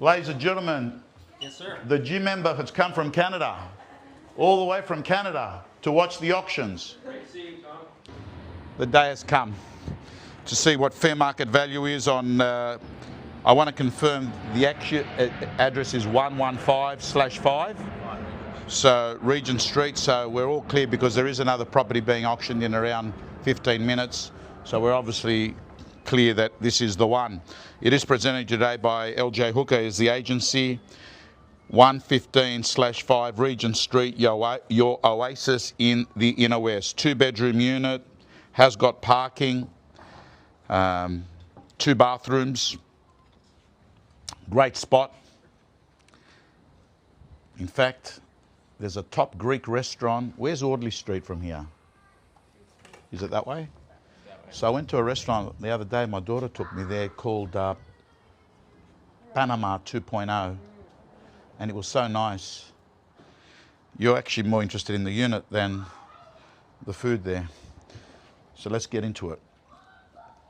Ladies and gentlemen, Yes, sir. the gym member has come from Canada, all the way from Canada, to watch the auctions. Great to see you, Tom. The day has come to see what fair market value is on, I want to confirm the actual address is 115/5, so Regent Street, so we're all clear because there is another property being auctioned in around 15 minutes, so we're obviously clear that this is the one. It is presented today by LJ Hooker as the agency. 115/5 Regent Street, your oasis in the inner west. 2-bedroom unit, has got parking, 2 bathrooms, great spot. In fact, there's a top Greek restaurant. Where's Audley Street from here? Is it that way? So I went to a restaurant the other day, my daughter took me there, called Panama 2.0, and it was so nice. You're actually more interested in the unit than the food there. So let's get into it.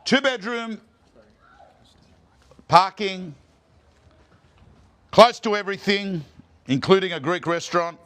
2-bedroom, parking, close to everything, including a Greek restaurant.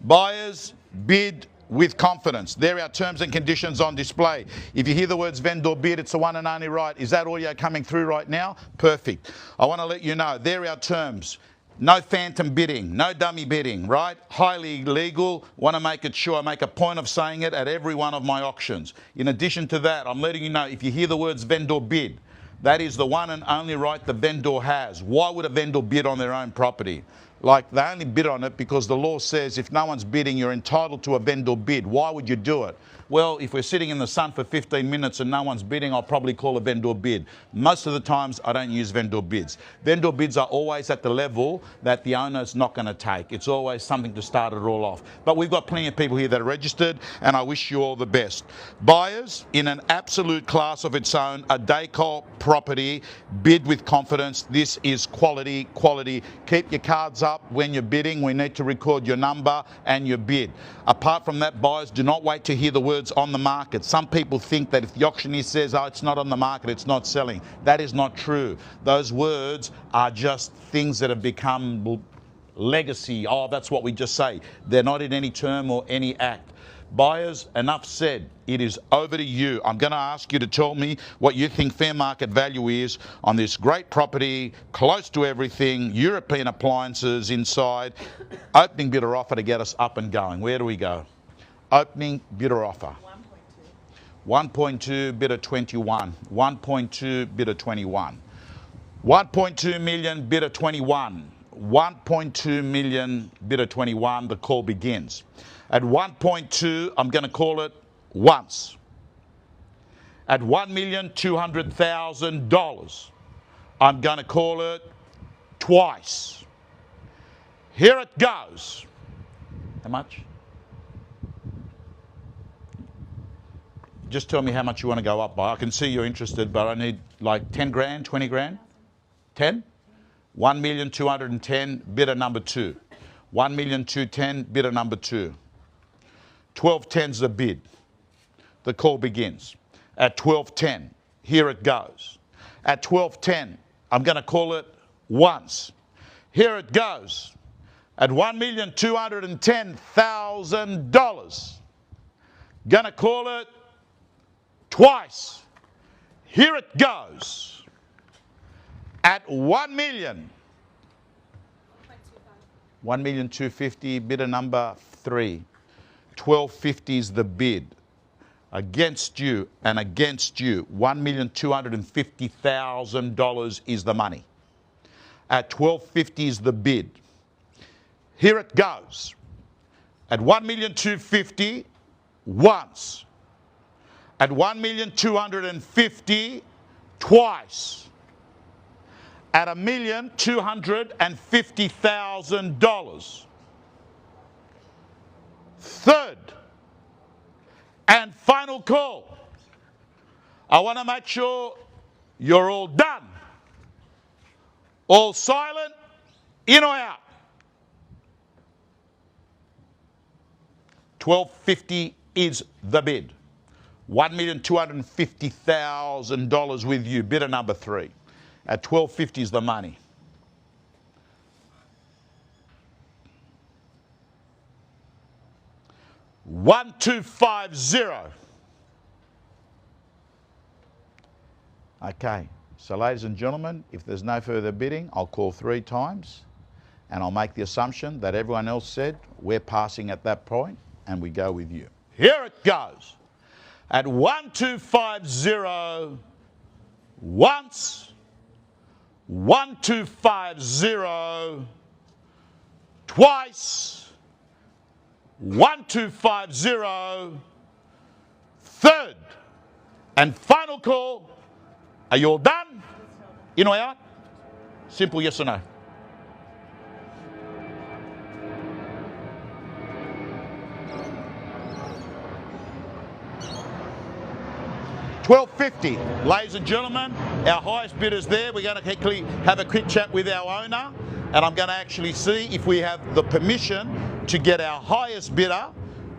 Buyers bid with confidence. There are our terms and conditions on display. If you hear the words vendor bid, it's the one and only right. Is that audio coming through right now? Perfect. I want to let you know, there are our terms. No phantom bidding, no dummy bidding, right? Highly illegal. Want to make it sure I make a point of saying it at every one of my auctions. In addition to that, I'm letting you know, if you hear the words vendor bid, that is the one and only right the vendor has. Why would a vendor bid on their own property? Like, they only bid on it because the law says if no one's bidding, you're entitled to a vendor bid. Why would you do it? Well, if we're sitting in the sun for 15 minutes and no one's bidding, I'll probably call a vendor bid. Most of the times, I don't use vendor bids. Vendor bids are always at the level that the owner's not going to take. It's always something to start it all off. But we've got plenty of people here that are registered, and I wish you all the best. Buyers, in an absolute class of its own, a Dacol property, bid with confidence. This is quality, quality. Keep your cards up when you're bidding. We need to record your number and your bid. Apart from that, buyers, do not wait to hear the words on the market. Some people think that if the auctioneer says, oh, it's not on the market, it's not selling. That is not true. Those words are just things that have become legacy. Oh, that's what we just say. They're not in any term or any act. Buyers, enough said. It is over to you. I'm going to ask you to tell me what you think fair market value is on this great property, close to everything, European appliances inside. Opening bidder offer to get us up and going. Where do we go? Opening bidder offer. 1.2, bidder 21. 1.2, bidder 21. 1.2 million, bidder 21. 1.2 million, bidder 21. The call begins. At 1.2, I'm going to call it once. At $1,200,000, I'm going to call it twice. Here it goes. How much? Just tell me how much you want to go up by. I can see you're interested, but I need like 10 grand, 20 grand? 10? 1,210,000, bidder number 2. 1,210,000, bidder number 2. 12.10's the bid. The call begins. At 12.10, here it goes. At 12.10, I'm going to call it once. Here it goes. At $1,210,000, going to call it twice. Here it goes. At 1 million. 1,250,000, bidder number 3. 12.50 is the bid. Against you and against you, $1,250,000 is the money. At 12.50 is the bid. Here it goes. At 1,250,000, once. At 1,250,000, twice. At $1,250,000. Third and final call. I want to make sure you're all done. All silent, in or out. 12.50 is the bid. $1,250,000 with you, bidder number 3. At 12.50 is the money. 1250. Okay, so ladies and gentlemen, if there's no further bidding, I'll call 3 times and I'll make the assumption that everyone else said we're passing at that point and we go with you. Here it goes. At 1250 once, 1250 twice, 1250 third and final call. Are you all done? In or out? Simple yes or no. $12.50, ladies and gentlemen, our highest bidder's there. We're going to quickly have a quick chat with our owner, and I'm going to actually see if we have the permission to get our highest bidder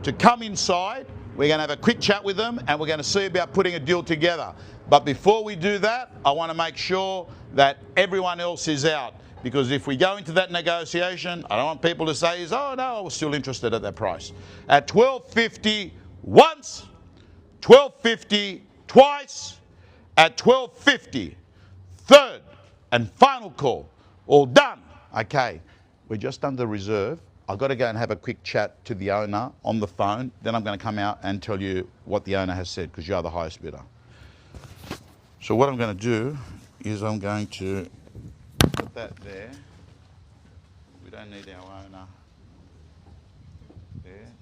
to come inside. We're going to have a quick chat with them, and we're going to see about putting a deal together. But before we do that, I want to make sure that everyone else is out, because if we go into that negotiation, I don't want people to say, oh no, I was still interested at that price. At $12.50 once, $12.50 twice, at $12.50 third and final call. All done. Okay, we're just under reserve. I've got to go and have a quick chat to the owner on the phone. Then I'm going to come out and tell you what the owner has said, because you're the highest bidder. So what I'm going to do is I'm going to put that there. We don't need our owner there.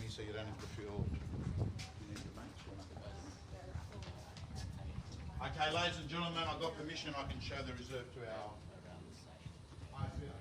So you don't have to feel you need to make sure. Okay, ladies and gentlemen, I've got permission. I can show the reserve to our highest bidder.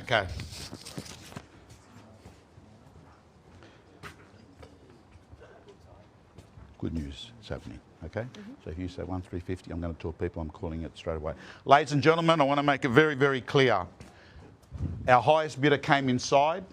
Okay. Good news, it's happening, okay? So if you say 1,350, I'm going to tell people I'm calling it straight away. Ladies and gentlemen, I want to make it very, very clear. Our highest bidder came inside.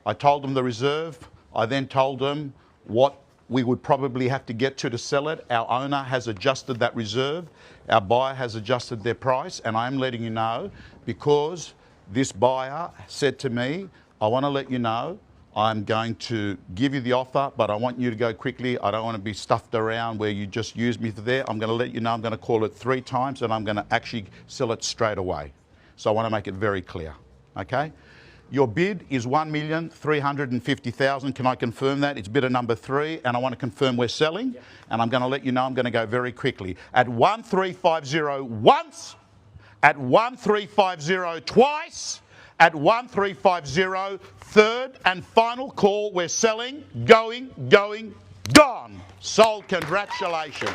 I told them the reserve. I then told them what we would probably have to get to sell it. Our owner has adjusted that reserve. Our buyer has adjusted their price, and I am letting you know because this buyer said to me, I want to let you know I'm going to give you the offer, but I want you to go quickly. I don't want to be stuffed around where you just use me for there. I'm going to let you know I'm going to call it 3 times and I'm going to actually sell it straight away. So I want to make it very clear, okay? Your bid is 1,350,000. Can I confirm that? It's bidder number 3, and I want to confirm we're selling. Yep. And I'm going to let you know I'm going to go very quickly. At 1,350 once, at 1,350 twice, at 1,350 third and final call. We're selling, going, gone. Sold. Congratulations.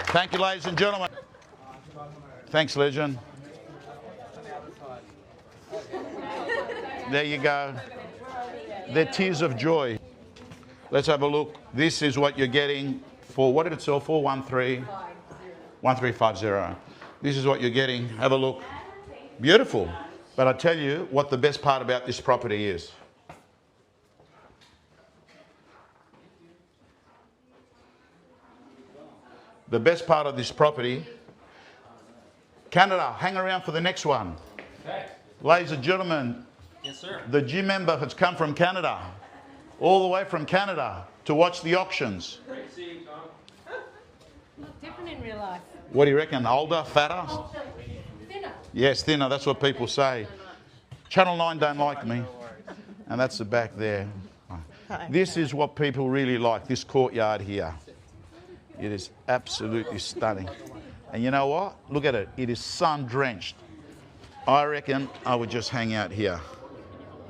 Thank you, ladies and gentlemen. Thanks, Legend. There you go. They're tears of joy. Let's have a look. This is what you're getting for, what did it sell for? 1,350. This is what you're getting. Have a look. Beautiful. But I tell you what the best part about this property is. The best part of this property, Canada, hang around for the next one. Okay. Ladies and gentlemen, yes, sir. The gym member has come from Canada, all the way from Canada to watch the auctions. Great seeing you, Tom. Look different in real life. What do you reckon? Older, fatter? Thinner. Yes, thinner, that's what people say. Channel 9 don't like me. And that's the back there. This is what people really like, this courtyard here. It is absolutely stunning. And you know what? Look at it. It is sun-drenched. I reckon I would just hang out here.